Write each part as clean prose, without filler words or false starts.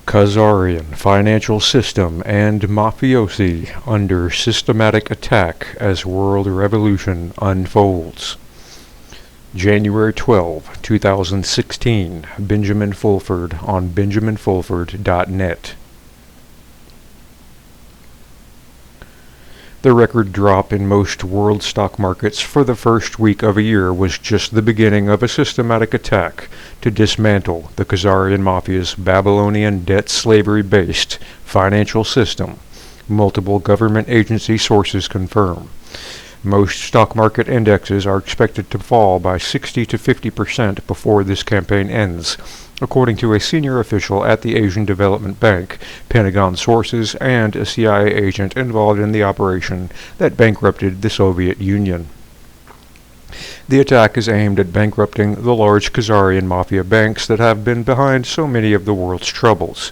Khazarian financial system and Mafiosi under systematic attack as world revolution unfolds. January 12, 2016, Benjamin Fulford on benjaminfulford.net. The record drop in most world stock markets for the first week of a year was just the beginning of a systematic attack to dismantle the Khazarian Mafia's Babylonian debt slavery-based financial system, multiple government agency sources confirm. Most stock market indexes are expected to fall by 60 to 50% before this campaign ends, according to a senior official at the Asian Development Bank, Pentagon sources, and a CIA agent involved in the operation that bankrupted the Soviet Union. The attack is aimed at bankrupting the large Khazarian mafia banks that have been behind so many of the world's troubles.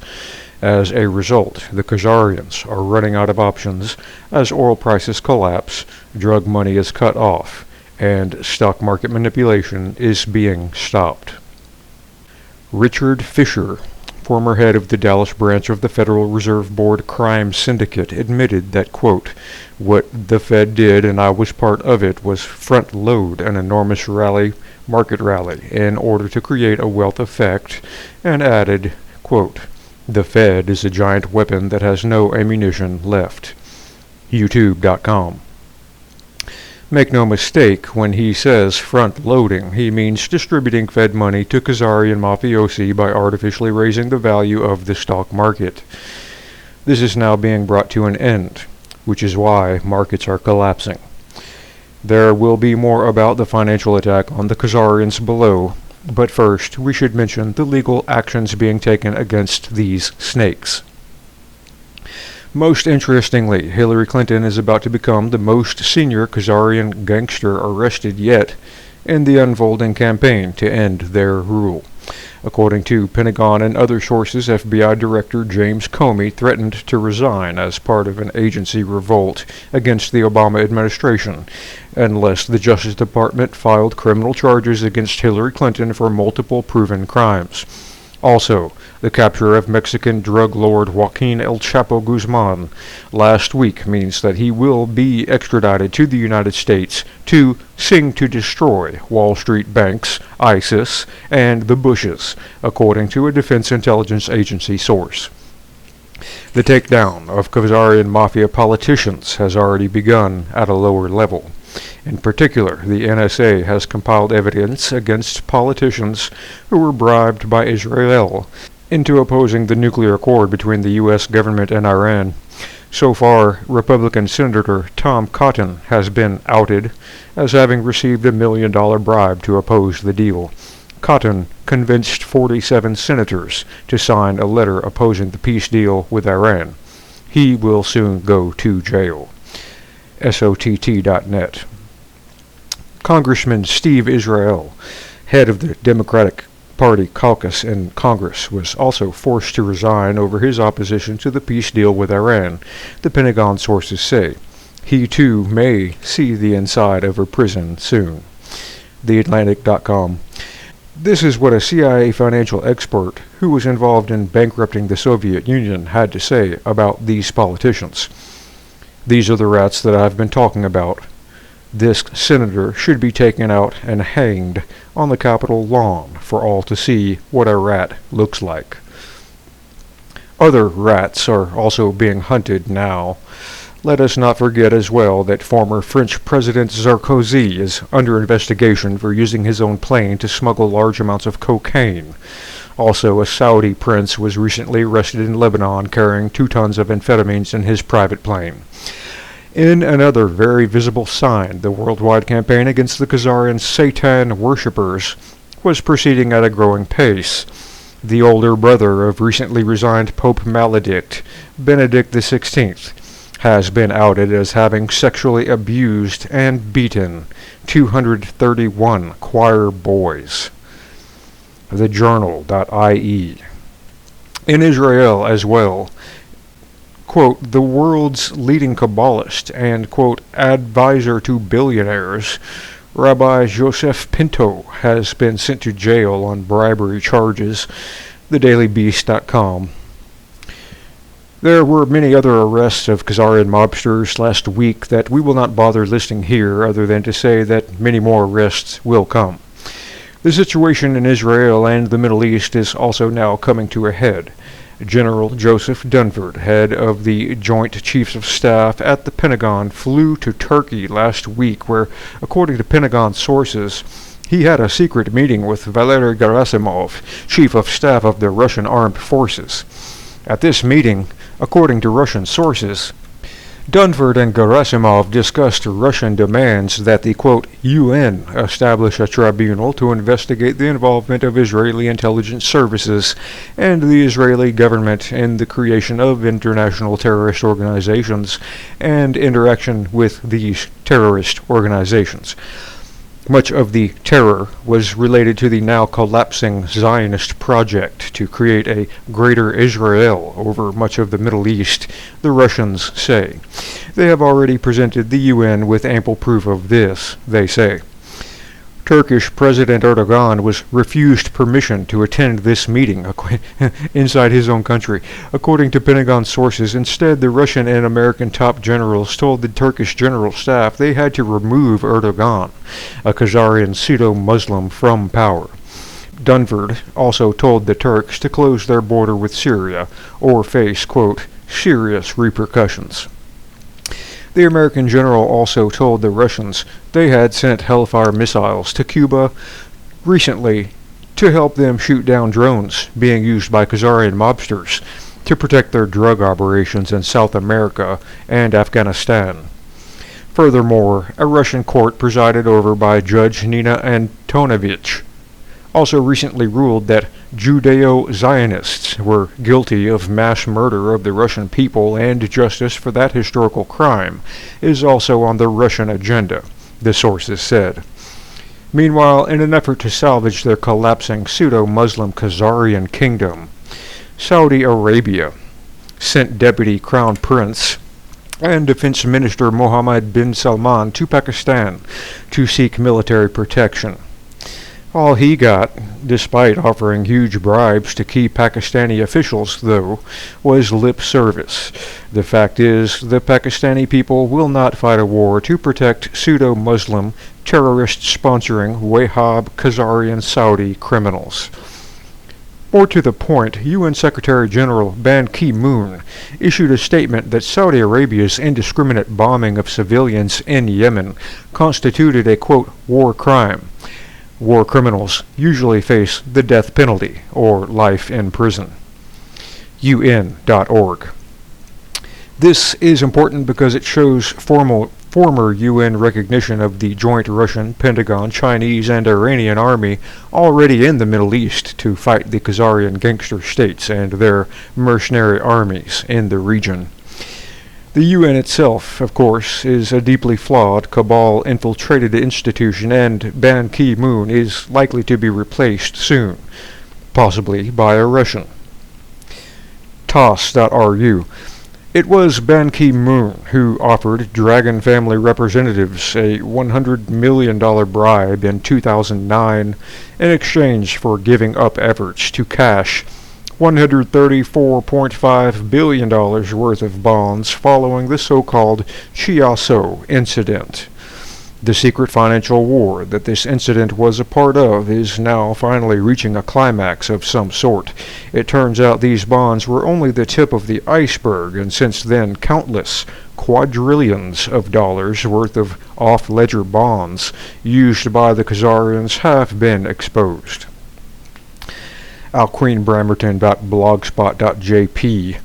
As a result, the Khazarians are running out of options as oil prices collapse, drug money is cut off, and stock market manipulation is being stopped. Richard Fisher, former head of the Dallas branch of the Federal Reserve Board crime syndicate, admitted that, quote, "What the Fed did, and I was part of it, was front-load an enormous market rally, in order to create a wealth effect," and added, quote, "The Fed is a giant weapon that has no ammunition left." YouTube.com. Make no mistake, when he says front-loading, he means distributing Fed money to Khazarian mafiosi by artificially raising the value of the stock market. This is now being brought to an end, which is why markets are collapsing. There will be more about the financial attack on the Khazarians below, but first we should mention the legal actions being taken against these snakes. Most interestingly, Hillary Clinton is about to become the most senior Khazarian gangster arrested yet in the unfolding campaign to end their rule. According to Pentagon and other sources, FBI Director James Comey threatened to resign as part of an agency revolt against the Obama administration unless the Justice Department filed criminal charges against Hillary Clinton for multiple proven crimes. Also, the capture of Mexican drug lord Joaquin El Chapo Guzman last week means that he will be extradited to the United States to sing to destroy Wall Street banks, ISIS, and the Bushes, according to a Defense Intelligence Agency source. The takedown of Khazarian mafia politicians has already begun at a lower level. In particular, the NSA has compiled evidence against politicians who were bribed by Israel into opposing the nuclear accord between the U.S. government and Iran. So far, Republican Senator Tom Cotton has been outed as having received $1 million bribe to oppose the deal. Cotton convinced 47 senators to sign a letter opposing the peace deal with Iran. He will soon go to jail. SOTT.net. Congressman Steve Israel, head of the Democratic Party caucus in Congress, was also forced to resign over his opposition to the peace deal with Iran, the Pentagon sources say. He too may see the inside of a prison soon. TheAtlantic.com. This is what a CIA financial expert who was involved in bankrupting the Soviet Union had to say about these politicians. "These are the rats that I've been talking about. This senator should be taken out and hanged on the Capitol lawn for all to see what a rat looks like." Other rats are also being hunted now. Let us not forget as well that former French President Sarkozy is under investigation for using his own plane to smuggle large amounts of cocaine. Also, a Saudi prince was recently arrested in Lebanon carrying 2 tons of amphetamines in his private plane. In another very visible sign, the worldwide campaign against the Khazarian Satan worshippers was proceeding at a growing pace. The older brother of recently resigned Pope Maledict, Benedict XVI, has been outed as having sexually abused and beaten 231 choir boys. TheJournal.ie. In Israel as well, quote, "the world's leading Kabbalist and, quote, advisor to billionaires, Rabbi Joseph Pinto, has been sent to jail on bribery charges, thedailybeast.com. There were many other arrests of Khazarian mobsters last week that we will not bother listing here other than to say that many more arrests will come. The situation in Israel and the Middle East is also now coming to a head. General Joseph Dunford, head of the Joint Chiefs of Staff at the Pentagon, flew to Turkey last week where, according to Pentagon sources, he had a secret meeting with Valery Gerasimov, Chief of Staff of the Russian Armed Forces. At this meeting, according to Russian sources, Dunford and Gerasimov discussed Russian demands that the, quote, UN establish a tribunal to investigate the involvement of Israeli intelligence services and the Israeli government in the creation of international terrorist organizations and interaction with these terrorist organizations. Much of the terror was related to the now collapsing Zionist project to create a greater Israel over much of the Middle East, the Russians say. They have already presented the UN with ample proof of this, they say. Turkish President Erdogan was refused permission to attend this meeting inside his own country. According to Pentagon sources, instead the Russian and American top generals told the Turkish general staff they had to remove Erdogan, a Khazarian pseudo-Muslim, from power. Dunford also told the Turks to close their border with Syria or face, quote, serious repercussions. The American general also told the Russians they had sent Hellfire missiles to Cuba recently to help them shoot down drones being used by Khazarian mobsters to protect their drug operations in South America and Afghanistan. Furthermore, a Russian court presided over by Judge Nina Antonovich also recently ruled that Judeo-Zionists were guilty of mass murder of the Russian people, and justice for that historical crime is also on the Russian agenda, the sources said. Meanwhile, in an effort to salvage their collapsing pseudo-Muslim Khazarian kingdom, Saudi Arabia sent Deputy Crown Prince and Defense Minister Mohammed bin Salman to Pakistan to seek military protection. All he got, despite offering huge bribes to key Pakistani officials, though, was lip service. The fact is, the Pakistani people will not fight a war to protect pseudo-Muslim, terrorist-sponsoring Wahhab Khazarian Saudi criminals. More to the point, UN Secretary-General Ban Ki-moon issued a statement that Saudi Arabia's indiscriminate bombing of civilians in Yemen constituted a, quote, war crime. War criminals usually face the death penalty or life in prison. UN.org. This is important because it shows former UN recognition of the joint Russian, Pentagon, Chinese, and Iranian army already in the Middle East to fight the Khazarian gangster states and their mercenary armies in the region. The UN itself, of course, is a deeply flawed, cabal-infiltrated institution, and Ban Ki-moon is likely to be replaced soon, possibly by a Russian. TASS.ru. It was Ban Ki-moon who offered Dragon family representatives a $100 million bribe in 2009 in exchange for giving up efforts to cash $134.5 billion worth of bonds following the so-called Chiasso incident. The secret financial war that this incident was a part of is now finally reaching a climax of some sort. It turns out these bonds were only the tip of the iceberg, and since then countless quadrillions of dollars worth of off-ledger bonds used by the Khazarians have been exposed. alqueenbramerton.blogspot.jp.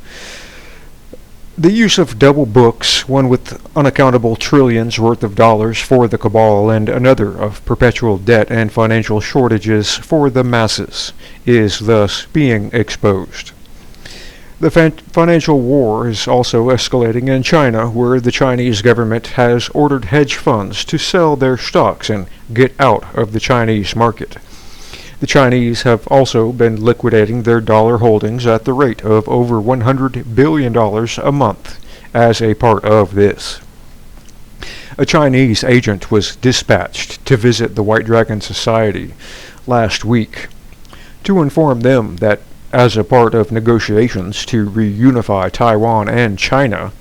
The use of double books, one with unaccountable trillions worth of dollars for the cabal and another of perpetual debt and financial shortages for the masses, is thus being exposed. The financial war is also escalating in China, where the Chinese government has ordered hedge funds to sell their stocks and get out of the Chinese market. The Chinese have also been liquidating their dollar holdings at the rate of over $100 billion a month as a part of this. A Chinese agent was dispatched to visit the White Dragon Society last week to inform them that As a part of negotiations to reunify Taiwan and China,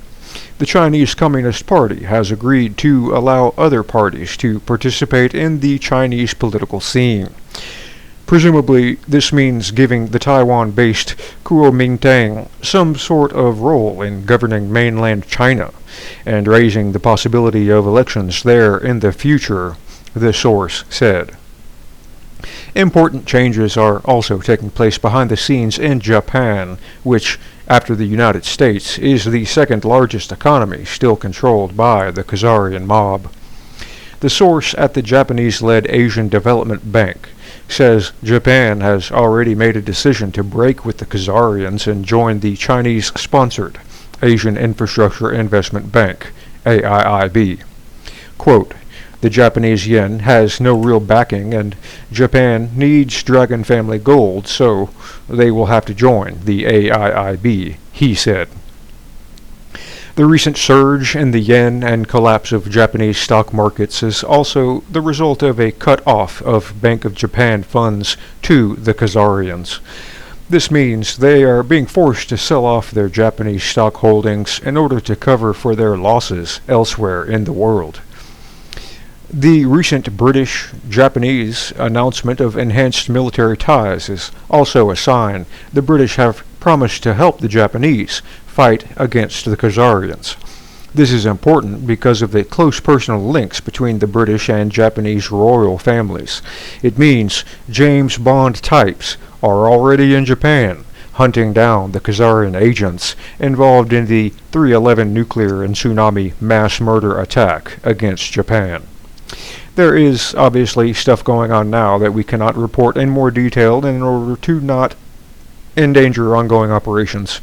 the Chinese Communist Party has agreed to allow other parties to participate in the Chinese political scene. Presumably, this means giving the Taiwan-based Kuomintang some sort of role in governing mainland China, and raising the possibility of elections there in the future, the source said. Important changes are also taking place behind the scenes in Japan, which, after the United States, is the second largest economy still controlled by the Khazarian mob. The source at the Japanese-led Asian Development Bank says Japan has already made a decision to break with the Khazarians and join the Chinese-sponsored Asian Infrastructure Investment Bank, AIIB. Quote, "The Japanese yen has no real backing, and Japan needs Dragon family gold, so they will have to join the AIIB," he said. The recent surge in the yen and collapse of Japanese stock markets is also the result of a cut-off of Bank of Japan funds to the Khazarians. This means they are being forced to sell off their Japanese stock holdings in order to cover for their losses elsewhere in the world. The recent British-Japanese announcement of enhanced military ties is also a sign the British have promised to help the Japanese fight against the Khazarians. This is important because of the close personal links between the British and Japanese royal families. It means James Bond types are already in Japan, hunting down the Khazarian agents involved in the 3/11 nuclear and tsunami mass murder attack against Japan. There is obviously stuff going on now that we cannot report in more detail in order to not endanger ongoing operations.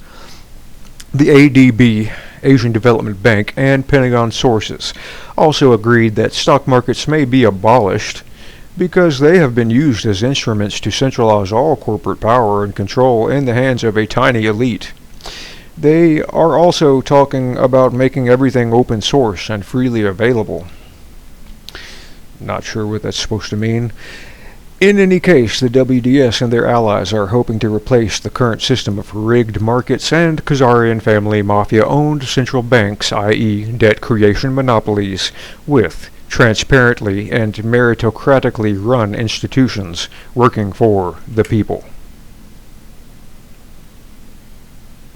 The ADB, Asian Development Bank, and Pentagon sources also agreed that stock markets may be abolished because they have been used as instruments to centralize all corporate power and control in the hands of a tiny elite. They are also talking about making everything open source and freely available. Not sure what that's supposed to mean. In any case, the WDS and their allies are hoping to replace the current system of rigged markets and Khazarian family mafia-owned central banks, i.e. debt creation monopolies, with transparently and meritocratically run institutions working for the people.